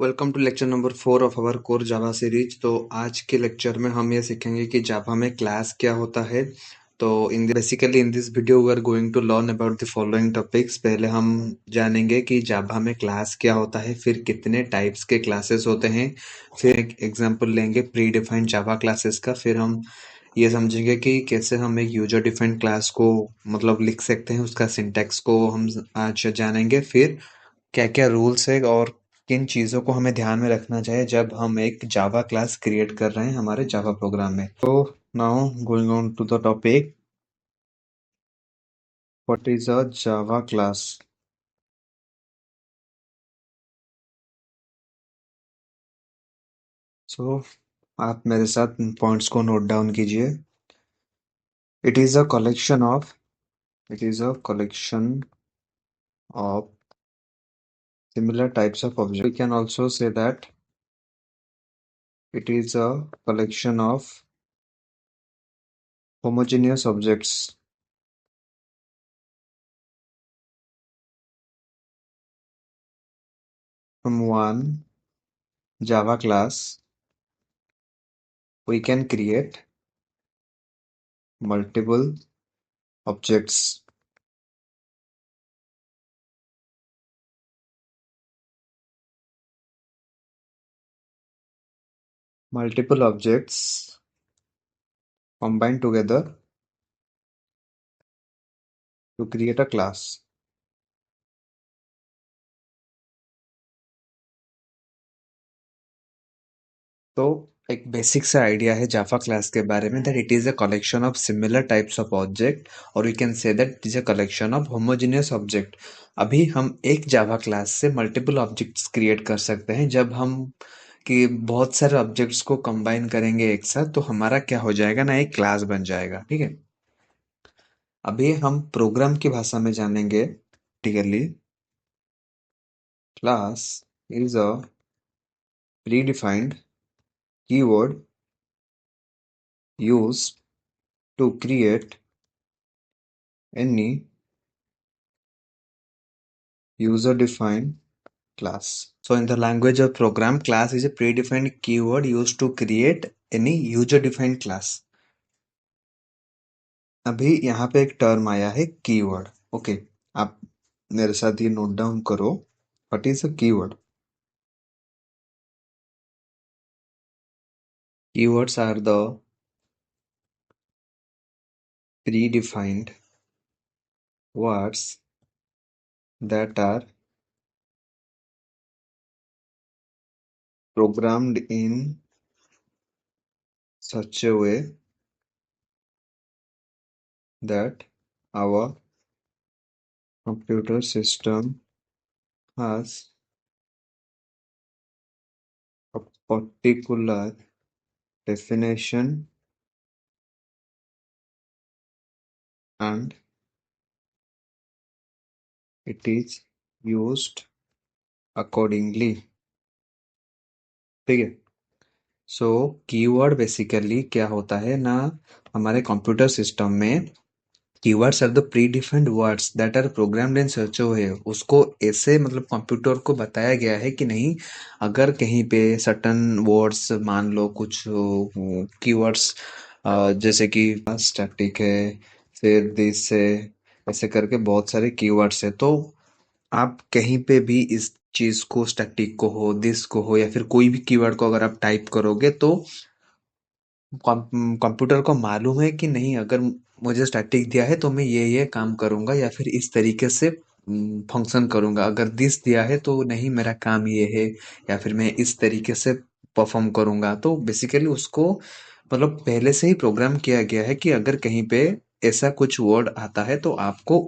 Welcome to lecture number 4 of our core Java series. तो आज के लेक्चर में हम ये सीखेंगे कि जावा में क्लास क्या होता है। तो in this video we are going to learn about the following topics. पहले हम जानेंगे कि जावा में क्लास क्या होता है, फिर कितने टाइप्स के क्लासेस होते हैं, फिर एक एग्जांपल लेंगे प्री डिफाइंड जावा क्लासेस का, फिर हम ये समझेंगे कि कैसे हम एक यूजर डिफाइंड क्लास को मतलब लिख सकते हैं, उसका सिंटैक्स को हम आज जानेंगे। फिर क्या क्या रूल्स है और किन चीज़ों को हमें ध्यान में रखना चाहिए जब हम एक जावा क्लास क्रिएट कर रहे हैं हमारे जावा प्रोग्राम में। तो now going on to the topic, what is a Java class. So आप मेरे साथ पॉइंट्स को नोट डाउन कीजिए। It is a collection of it is a collection of similar types of objects. We can also say that it is a collection of homogeneous objects. From one Java class, we can create multiple objects. Multiple objects combined together to create a class. तो एक basic सा idea है Java class के बारे में, that it is a collection of similar types of object, और we can say that it is a collection of homogeneous object. अभी हम एक जावा क्लास से मल्टीपल ऑब्जेक्ट्स क्रिएट कर सकते हैं। जब हम कि बहुत सारे ऑब्जेक्ट्स को कंबाइन करेंगे एक साथ, तो हमारा क्या हो जाएगा ना, एक क्लास बन जाएगा। ठीक है, अभी हम प्रोग्राम की भाषा में जानेंगे clearly. Class is a predefined keyword used to create any user-defined class. So in the language of program, class is a predefined keyword used to create any user-defined class. अभी यहाँ पे एक टर्म आया है कीवर्ड। ओके, आप मेरे साथ ये नोट डाउन करो, what is a keyword. Keywords are the predefined words that are programmed in such a way that our computer system has a particular definition and it is used accordingly. ठीक है, सो keyword basically क्या होता है ना, हमारे computer system में keywords are the predefined words that are programmed in such a way. उसको ऐसे मतलब कंप्यूटर को बताया गया है कि नहीं, अगर कहीं पे सर्टन वर्ड्स, मान लो कुछ कीवर्ड्स जैसे कि स्टैटिक है, फिर दिस है, ऐसे करके बहुत सारे कीवर्ड्स है। तो आप कहीं पे भी इस चीज को, स्टैटिक को हो, दिस को हो, या फिर कोई भी कीवर्ड को अगर आप टाइप करोगे, तो कंप्यूटर को मालूम है कि नहीं, अगर मुझे स्टैटिक दिया है तो मैं ये काम करूंगा या फिर इस तरीके से फंक्शन करूंगा। अगर दिस दिया है तो नहीं, मेरा काम ये है या फिर मैं इस तरीके से परफॉर्म करूंगा। तो बेसिकली उसको मतलब पहले से ही प्रोग्राम किया गया है कि अगर कहीं पे ऐसा कुछ वर्ड आता है तो आपको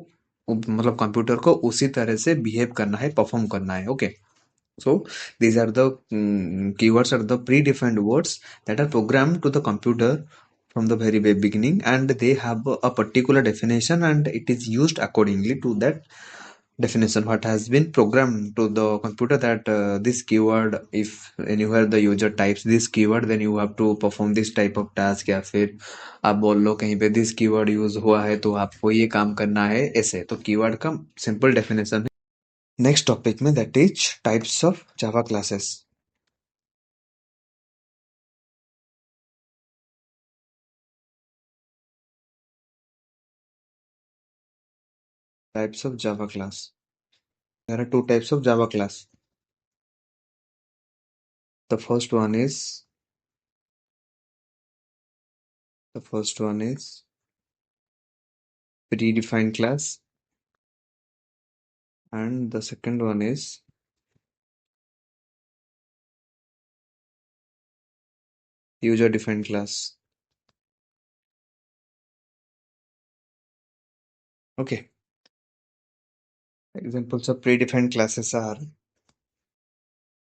मतलब कंप्यूटर को उसी तरह से बिहेव करना है, परफॉर्म करना है। Okay, so these are the keywords are the predefined words that are programmed to the computer from the very beginning, and they have a particular definition and it is used accordingly to that definition what has been programmed to the computer, that this keyword, if anywhere the user types this keyword, then you have to perform this type of task, या फिर आप बोल लो कहीं पे this keyword use हुआ है तो आपको ये काम करना है, ऐसे। तो कीवर्ड का सिंपल डेफिनेशन है नेक्स्ट टॉपिक में that is types of Java classes. Types of Java class. There are two types of Java class. The first one is the first one is predefined class, and the second one is user defined class. Okay. Examples of predefined classes are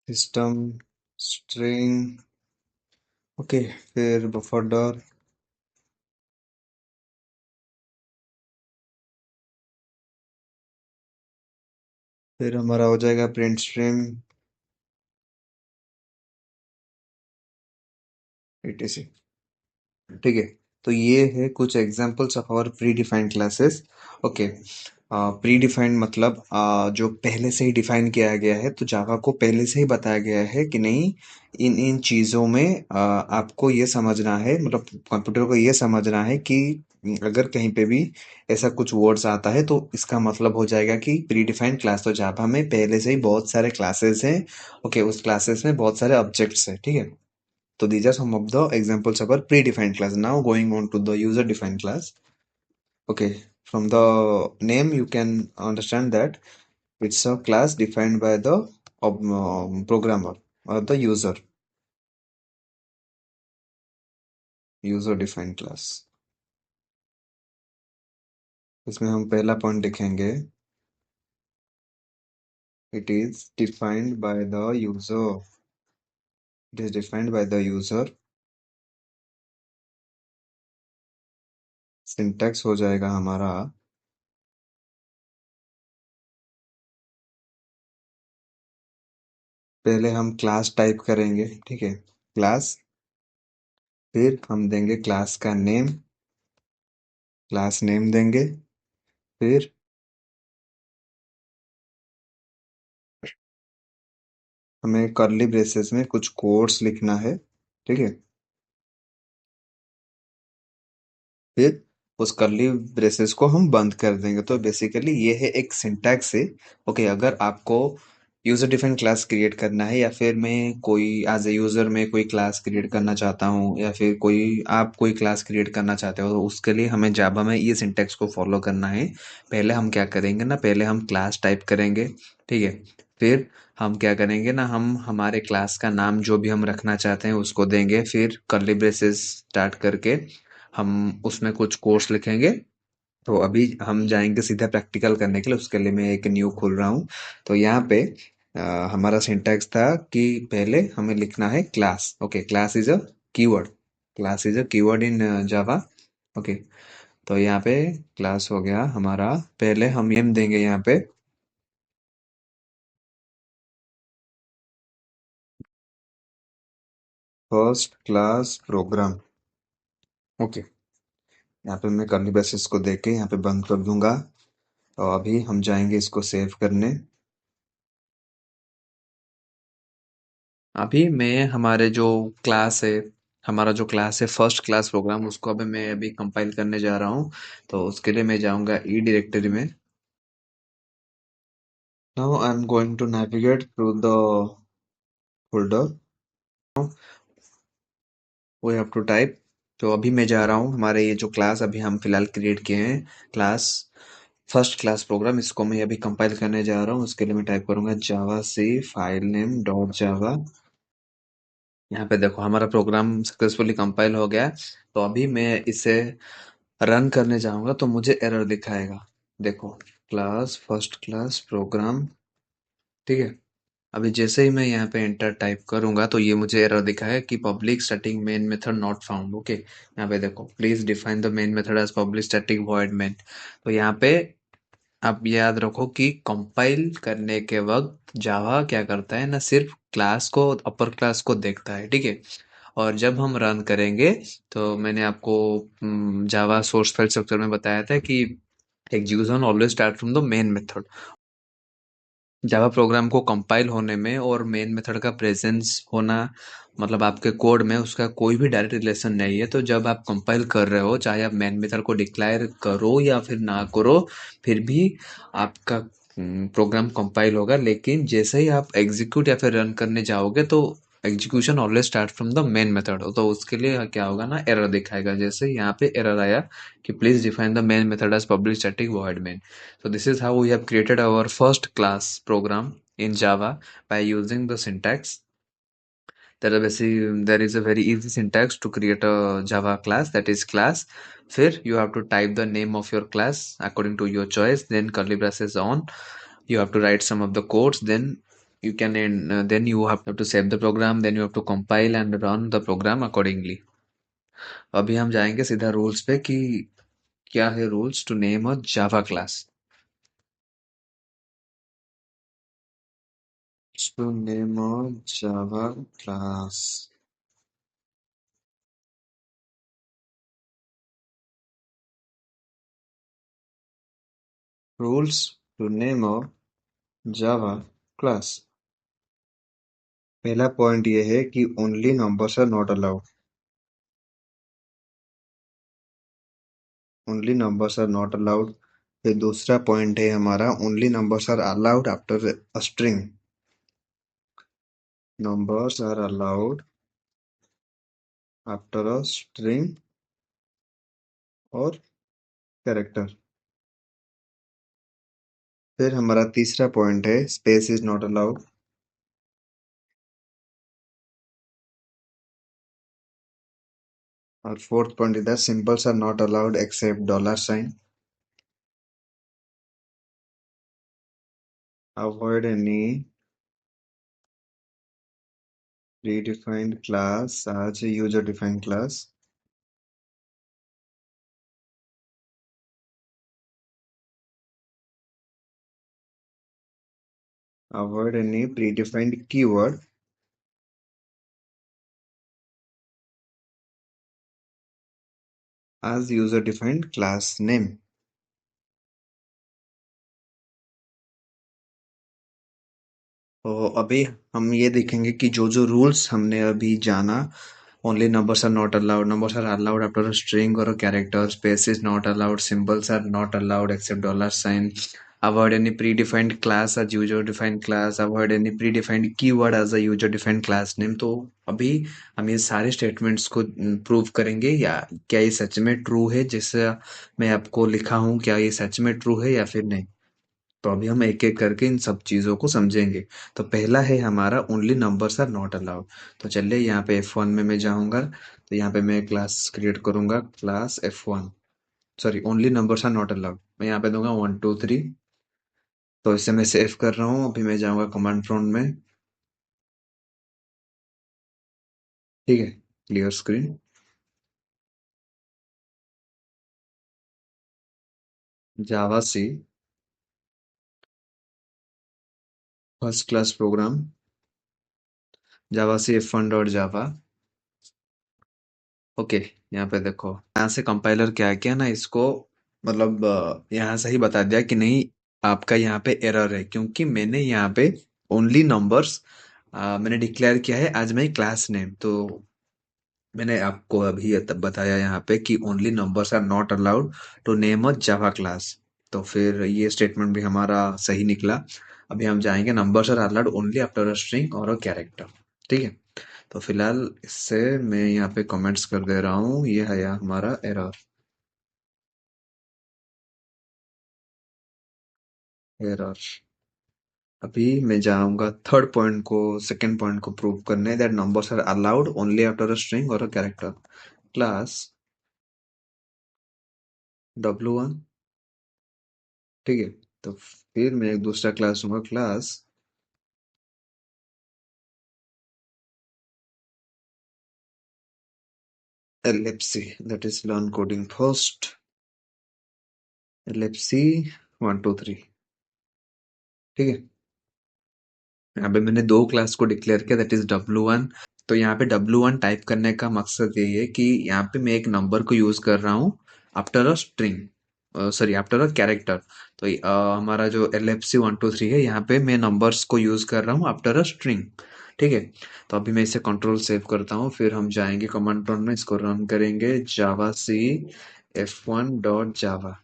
system, string, okay, फिर buffer, फिर हमारा हो जाएगा print stream, etc. ठीक है। तो ये है कुछ examples of our predefined classes. Okay. Predefined मतलब जो पहले से ही डिफाइन किया गया है, तो जावा को पहले से ही बताया गया है कि नहीं, इन इन चीजों में आपको ये समझना है, मतलब कंप्यूटर को ये समझना है कि अगर कहीं पे भी ऐसा कुछ वर्ड्स आता है तो इसका मतलब हो जाएगा कि प्री डिफाइंड क्लास। तो जावा में पहले से ही बहुत सारे क्लासेस हैं। ओके, उस क्लासेस में बहुत सारे ऑब्जेक्ट्स हैं, ठीक है। So these are some of the examples of our predefined class. Now going on to the user defined class. Okay, from the name you can understand that it's a class defined by the programmer or the user defined class. इसमें हम पहला point लिखेंगे, it is defined by the user. It is defined by the user. Syntax हो जाएगा हमारा, पहले हम class type करेंगे, ठीक है, क्लास, फिर हम देंगे क्लास का नेम, क्लास नेम देंगे, फिर हमें कर्ली ब्रेसेस में कुछ कोड्स लिखना है, ठीक है। फिर उस कर्ली ब्रेसेस को हम बंद कर देंगे। तो बेसिकली ये है एक सिंटैक्स है। ओके, अगर आपको यूजर डिफाइंड क्लास क्रिएट करना है, या फिर मैं कोई एज ए यूजर में कोई क्लास क्रिएट करना चाहता हूँ, या फिर कोई आप कोई क्लास क्रिएट करना चाहते हो, तो उसके लिए हमें जावा में ये सिंटैक्स को फॉलो करना है। पहले हम क्या करेंगे ना, पहले हम क्लास टाइप करेंगे, ठीक है। फिर हम क्या करेंगे ना, हम हमारे क्लास का नाम जो भी हम रखना चाहते हैं उसको देंगे, फिर कर्ली ब्रेसेस स्टार्ट करके हम उसमें कुछ कोर्स लिखेंगे। तो अभी हम जाएंगे सीधा प्रैक्टिकल करने के लिए, उसके लिए मैं एक न्यू खोल रहा हूँ। तो यहाँ पे हमारा सिंटैक्स था कि पहले हमें लिखना है class. Okay, class is a keyword, class is a keyword in Java. Okay, तो यहाँ पे क्लास हो गया हमारा। पहले हम नेम देंगे यहाँ पे, फर्स्ट क्लास प्रोग्राम। ओके, यहाँ पे मैं कर्ली ब्रेसेस को देके यहाँ पे बंद कर दूंगा। तो अभी हम जाएंगे इसको सेव करने। अभी मैं हमारे जो क्लास है, हमारा जो क्लास है फर्स्ट क्लास प्रोग्राम, उसको अभी मैं अभी कंपाइल करने जा रहा हूँ। तो उसके लिए मैं जाऊंगा ई डायरेक्टरी में। Now I am going to navigate through the folder, we have to type. तो अभी मैं जा रहा हूँ, हमारे ये जो क्लास अभी हम फिलहाल क्रिएट किए हैं, क्लास फर्स्ट क्लास प्रोग्राम, इसको मैं अभी कंपाइल करने जा रहा हूँ। उसके लिए मैं टाइप करूंगा जावा सी फाइल नेम डॉट जावा। यहाँ पे देखो हमारा प्रोग्राम सक्सेसफुली कंपाइल हो गया है। तो अभी मैं इसे रन करने जाऊंगा तो मुझे एरर दिखाएगा। देखो, क्लास फर्स्ट क्लास प्रोग्राम, ठीक है। अभी जैसे ही मैं यहाँ पे एंटर टाइप करूंगा तो ये मुझे एरर दिखाएगा कि public static main method not found. Okay, यहाँ पे देखो please define the main method as public static void main. तो यहाँ पे आप याद रखो कि कंपाइल करने के वक्त जावा क्या करता है ना, सिर्फ क्लास को, अपर क्लास को देखता है, ठीक है। और जब हम रन करेंगे, तो मैंने आपको जावा सोर्स फाइल स्ट्रक्चर में बताया था कि execution always start from the main method. Java program को कंपाइल होने में और मेन मेथड का प्रेजेंस होना, मतलब आपके कोड में उसका कोई भी डायरेक्ट रिलेशन नहीं है। तो जब आप कंपाइल कर रहे हो, चाहे आप मेन मेथड को डिक्लेयर करो या फिर ना करो, फिर भी आपका प्रोग्राम कंपाइल होगा। लेकिन जैसे ही आप एग्जीक्यूट या फिर रन करने जाओगे, तो execution always start from the main method. तो उसके लिए क्या होगा ना, एरर दिखाएगा। जैसे यहाँ पे एरर आया कि please define the main method as public static void main. So this is how we have created our first class program in Java by using the syntax. There is a very easy syntax to create a Java class, that is class. Here you have to type the name of your class according to your choice. Then curly braces on. You have to write some of the codes. Then then you have to save the program. Then you have to compile and run the program accordingly. अभी हम जाएंगे सीधा rules पे कि क्या है rules to name a Java class. To name a Java class. Rules to name a Java class. पहला point ये है कि only numbers are not allowed. Only numbers are not allowed. फिर दूसरा पॉइंट है हमारा, only numbers are allowed after a string. Numbers are allowed after a string और character. फिर हमारा तीसरा पॉइंट है, स्पेस इज नॉट अलाउड। और fourth point is that symbols are not allowed except dollar sign. Avoid any predefined class as a user defined class. Avoid any predefined keyword as user defined class name. तो अभी हम ये देखेंगे कि जो जो rules हमने अभी जाना, only numbers are not allowed, numbers are allowed after a string और a character, space is not allowed, symbols are not allowed except dollar sign, avoid any predefined class as user defined class, avoid any predefined keyword as a user defined class name। तो अभी हम ये सारे statements को prove करेंगे, या क्या ये सच में ट्रू है, जैसे मैं आपको लिखा हूँ, क्या ये सच में ट्रू है या फिर नहीं। तो अभी हम एक एक करके इन सब चीजों को समझेंगे। तो पहला है हमारा, only numbers are not allowed. तो चलिए यहाँ पे F1 में मैं जाऊंगा। तो यहाँ पे मैं क्लास क्रिएट करूंगा, class F1। Sorry, only numbers are not allowed. मैं यहाँ पे दूंगा 1 2 3। तो इसे मैं सेव कर रहा हूँ। अभी मैं जाऊंगा कमांड प्रॉम्प्ट में। ठीक है, क्लियर स्क्रीन। जावा सी फर्स्ट क्लास प्रोग्राम, जावा सी F1 डॉट जावा। ओके, यहाँ पे देखो, यहाँ से कंपाइलर क्या किया ना, इसको मतलब यहाँ से ही बता दिया कि नहीं, आपका यहाँ पे एरर है, क्योंकि मैंने यहाँ पे ओनली नंबर्स मैंने डिक्लेयर किया है एज माई क्लास नेम। तो मैंने आपको अभी ये तब बताया यहाँ पे कि only numbers are not allowed to name a Java class. तो फिर ये स्टेटमेंट भी हमारा सही निकला। अभी हम जाएंगे, numbers are allowed only after a string और अ कैरेक्टर। ठीक है, तो फिलहाल इससे मैं यहाँ पे कमेंट्स कर दे रहा हूँ, ये है यहाँ हमारा एरर। एरर। अभी मैं जाऊंगा थर्ड पॉइंट को, सेकंड पॉइंट को प्रूव करने, that numbers are allowed only after a string और अ कैरेक्टर। Class W1। ठीक है, तो फिर मैं एक दूसरा क्लास लूंगा, class LFC, that is learn coding first. LFC 1 2 3। ठीक है, यहाँ पे मैंने दो क्लास को डिक्लेयर किया, दैट इज W1। तो यहाँ पे W1 टाइप करने का मकसद यही है कि यहाँ पे मैं एक नंबर को यूज कर रहा हूँ after a string. Sorry after a character. तो हमारा जो LFC 1 2 3 है, यहाँ पे मैं नंबर्स को यूज कर रहा हूँ आफ्टर अ स्ट्रिंग। ठीक है। तो अभी मैं इसे कंट्रोल सेव करता हूँ, फिर हम जाएंगे कमांड प्रॉम्प्ट में, इसको रन करेंगे जावा सी F1 डॉट जावा।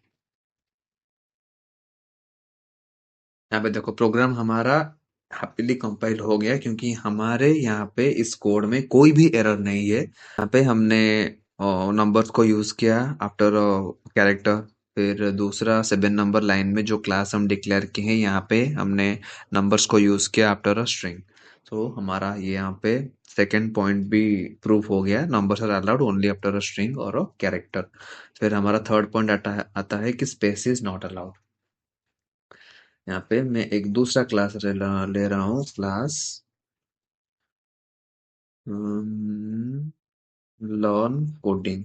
यहाँ पे देखो प्रोग्राम हमारा हैप्पीली कंपाइल हो गया, क्योंकि हमारे यहाँ पे इस कोड में कोई भी एरर नहीं है। यहाँ पे हमने नंबर्स को यूज किया आफ्टर कैरेक्टर। फिर दूसरा 7 नंबर लाइन में जो क्लास हम डिक्लेयर किए हैं, यहाँ पे हमने नंबर्स को यूज किया आफ्टर अ स्ट्रिंग। तो हमारा ये यहाँ पे सेकेंड पॉइंट भी प्रूफ हो गया, numbers are allowed only after a string और अ कैरेक्टर। फिर हमारा थर्ड पॉइंट आता है कि स्पेस इज नॉट अलाउड। यहाँ पे मैं एक दूसरा क्लास ले रहा हूँ, क्लास लर्न कोडिंग।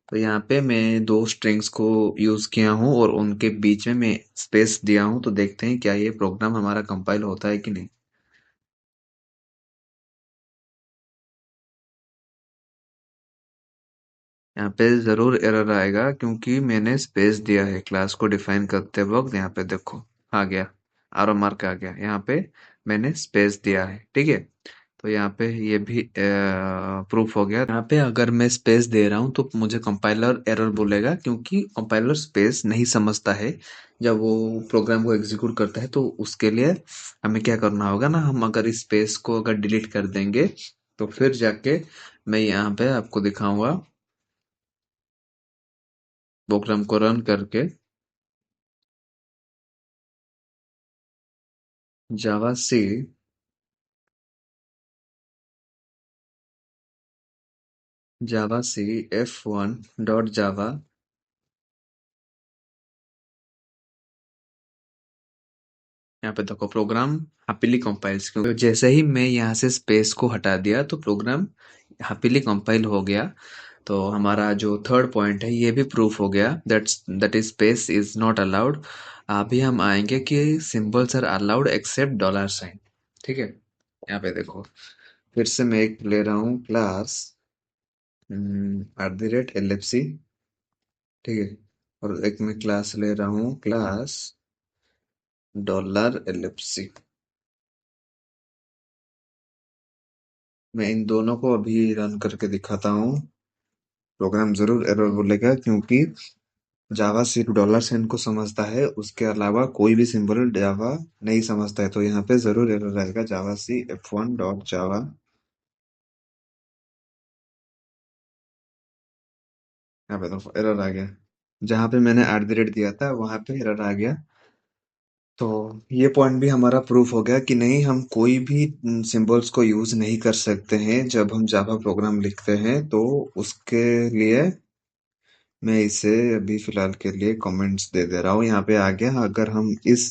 तो यहाँ पे मैं दो स्ट्रिंग्स को यूज किया हूँ और उनके बीच में मैं स्पेस दिया हूँ। तो देखते हैं क्या ये प्रोग्राम हमारा कंपाइल होता है कि नहीं। यहाँ पे जरूर एरर आएगा, क्योंकि मैंने स्पेस दिया है क्लास को डिफाइन करते वक्त। यहाँ पे देखो आ गया, आरो मार्क आ गया, यहाँ पे मैंने स्पेस दिया है। ठीक है। तो यहाँ पे ये भी प्रूफ हो गया। यहाँ पे अगर मैं स्पेस दे रहा हूँ तो मुझे कंपाइलर एरर बोलेगा, क्योंकि कंपाइलर स्पेस नहीं समझता है जब वो प्रोग्राम को एग्जीक्यूट करता है। तो उसके लिए हमें क्या करना होगा ना, हम अगर इस स्पेस को अगर डिलीट कर देंगे तो फिर जाके मैं यहाँ पे आपको दिखाऊंगा प्रोग्राम को रन करके। जावा सी F1 डॉट जावा। यहाँ पे देखो प्रोग्राम हैप्पीली कंपाइल्स, क्योंकि जैसे ही मैं यहाँ से स्पेस को हटा दिया तो प्रोग्राम हैप्पीली कंपाइल हो गया। तो हमारा जो थर्ड पॉइंट है ये भी प्रूफ हो गया, that is space is not allowed. अभी हम आएंगे कि सिंबल्स आर अलाउड एक्सेप्ट $। ठीक है। यहाँ पे देखो फिर से मैं एक ले रहा हूँ क्लास @LFC। ठीक है। और एक मैं क्लास ले रहा हूँ क्लास $LFC। मैं इन दोनों को अभी रन करके दिखाता हूँ। प्रोग्राम जरूर एरर बोलेगा, क्योंकि जावा सिर्फ $साइन को समझता है, उसके अलावा कोई भी सिंबल जावा नहीं समझता है। तो यहाँ पे जरूर एरर आएगा, जावा सी F1 डॉट जावा। यहाँ पे तो एरर आ गया, जहाँ पे मैंने @ दिया था वहां पे एरर आ गया। तो ये पॉइंट भी हमारा प्रूफ हो गया कि नहीं, हम कोई भी सिंबल्स को यूज नहीं कर सकते हैं जब हम जावा प्रोग्राम लिखते हैं। तो उसके लिए मैं इसे अभी फिलहाल के लिए कमेंट्स दे दे रहा हूँ। यहाँ पे आ गया, अगर हम इस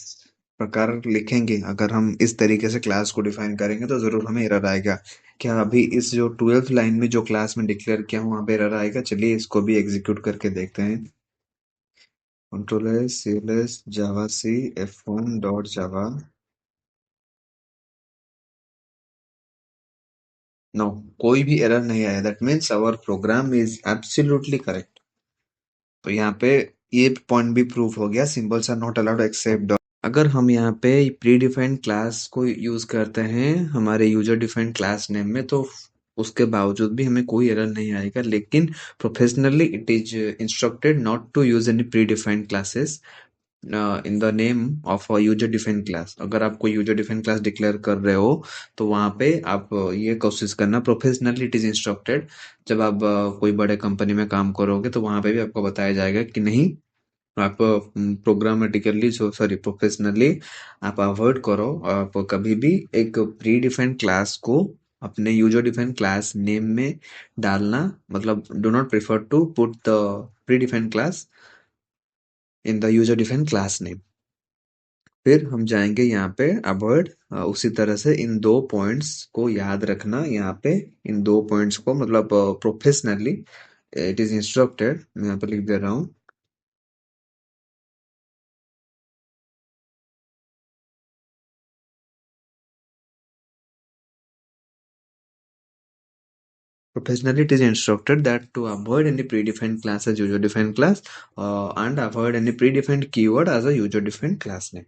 प्रकार लिखेंगे, अगर हम इस तरीके से क्लास को डिफाइन करेंगे तो जरूर हमें एरर आएगा। क्या अभी इस जो 12th लाइन में जो क्लास में डिक्लेयर किया हूँ वहां पे एरर आएगा? चलिए इसको भी एग्जीक्यूट करके देखते हैं। Ctrl+S CLS Java C F1 dot Java. No, कोई भी एरर नहीं आया। That means our program is absolutely correct. तो यहाँ पे ये पॉइंट भी प्रूफ हो गया, symbols are not allowed except. अगर हम यहाँ पे प्री डिफाइंड क्लास को यूज करते हैं हमारे यूजर डिफाइंड क्लास नेम में, तो उसके बावजूद भी हमें कोई एरर नहीं आएगा। लेकिन professionally it is instructed not to use any predefined classes in the name of a user defined class. अगर आप कोई यूजर डिफाइंड क्लास डिक्लेयर कर रहे हो तो वहां पे आप ये कोशिश करना, प्रोफेशनली इट इज इंस्ट्रक्टेड। जब आप कोई बड़े कंपनी में काम करोगे तो वहां पे भी आपको बताया जाएगा कि नहीं, आप प्रोग्रामेटिकली सॉरी प्रोफेशनली आप अवॉइड करो। आप कभी भी एक प्री डिफाइंड क्लास को अपने यूजर डिफाइंड क्लास नेम में डालना, मतलब do not prefer to put the predefined class in the user defined class name. फिर हम जाएंगे यहाँ पे अवॉइड। उसी तरह से इन दो पॉइंट्स को याद रखना। यहाँ पे इन दो पॉइंट्स को मतलब प्रोफेशनली इट इज इंस्ट्रक्टेड, मैं यहाँ पे लिख दे रहा हूँ। Professionally, it is instructed that to avoid any predefined class as user-defined class and avoid any predefined keyword as a user-defined class name.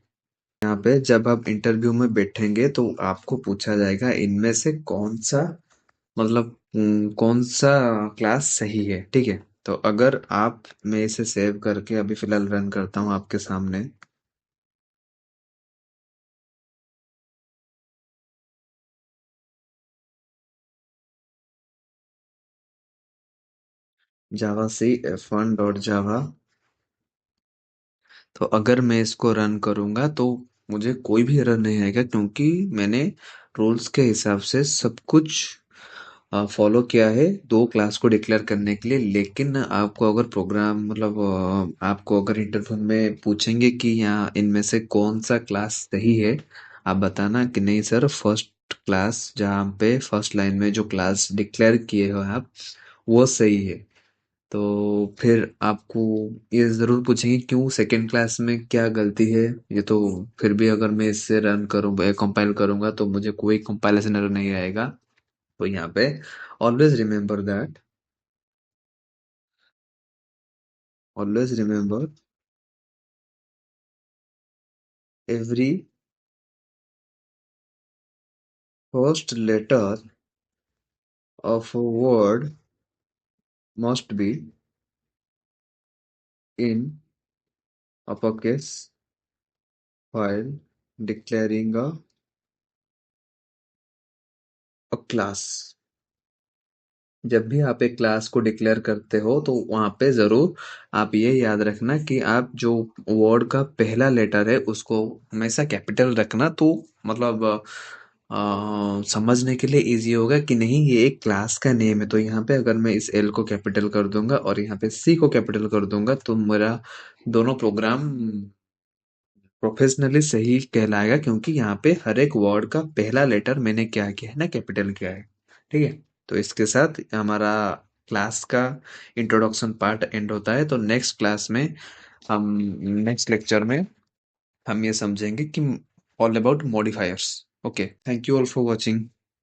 यहाँ पे जब आप इंटरव्यू में बैठेंगे तो आपको पूछा जाएगा इनमें से कौन सा मतलब कौन सा क्लास सही है, ठीक है। तो अगर आप मैं इसे सेव करके अभी फिलहाल रन करता हूँ आपके सामने। जावा सी F1 डॉट जावा। तो अगर मैं इसको रन करूंगा तो मुझे कोई भी एरर नहीं आएगा क्योंकि मैंने रूल्स के हिसाब से सब कुछ फॉलो किया है दो क्लास को डिक्लेयर करने के लिए। लेकिन आपको अगर प्रोग्राम मतलब आपको अगर इंटरव्यू में पूछेंगे कि यहाँ इनमें से कौन सा क्लास सही है, आप बताना कि नहीं सर फर्स्ट क्लास जहाँ पे फर्स्ट लाइन में जो क्लास डिक्लेयर किए हो आप वो सही है। तो फिर आपको ये ज़रूर पूछेंगे क्यों सेकंड क्लास में क्या गलती है। ये तो फिर भी अगर मैं इससे रन करूँ कंपाइल करूँगा तो मुझे कोई कंपाइलेशन एरर नहीं आएगा। तो यहाँ पे always remember that, always remember every first letter of a word must be in uppercase while declaring a class। जब भी आप एक क्लास को डिक्लेयर करते हो तो वहां पे जरूर आप ये याद रखना कि आप जो वर्ड का पहला लेटर है उसको हमेशा कैपिटल रखना। तो मतलब समझने के लिए इजी होगा कि नहीं ये एक क्लास का नेम है। तो यहाँ पे अगर मैं इस एल को कैपिटल कर दूंगा और यहाँ पे सी को कैपिटल कर दूंगा तो मेरा दोनों प्रोग्राम प्रोफेशनली सही कहलाएगा क्योंकि यहाँ पे हर एक वर्ड का पहला लेटर मैंने क्या किया है ना कैपिटल किया है, ठीक है। तो इसके साथ हमारा क्लास का इंट्रोडक्शन पार्ट एंड होता है। तो नेक्स्ट क्लास में हम नेक्स्ट लेक्चर में हम ये समझेंगे कि all about modifiers. Okay, thank you all for watching.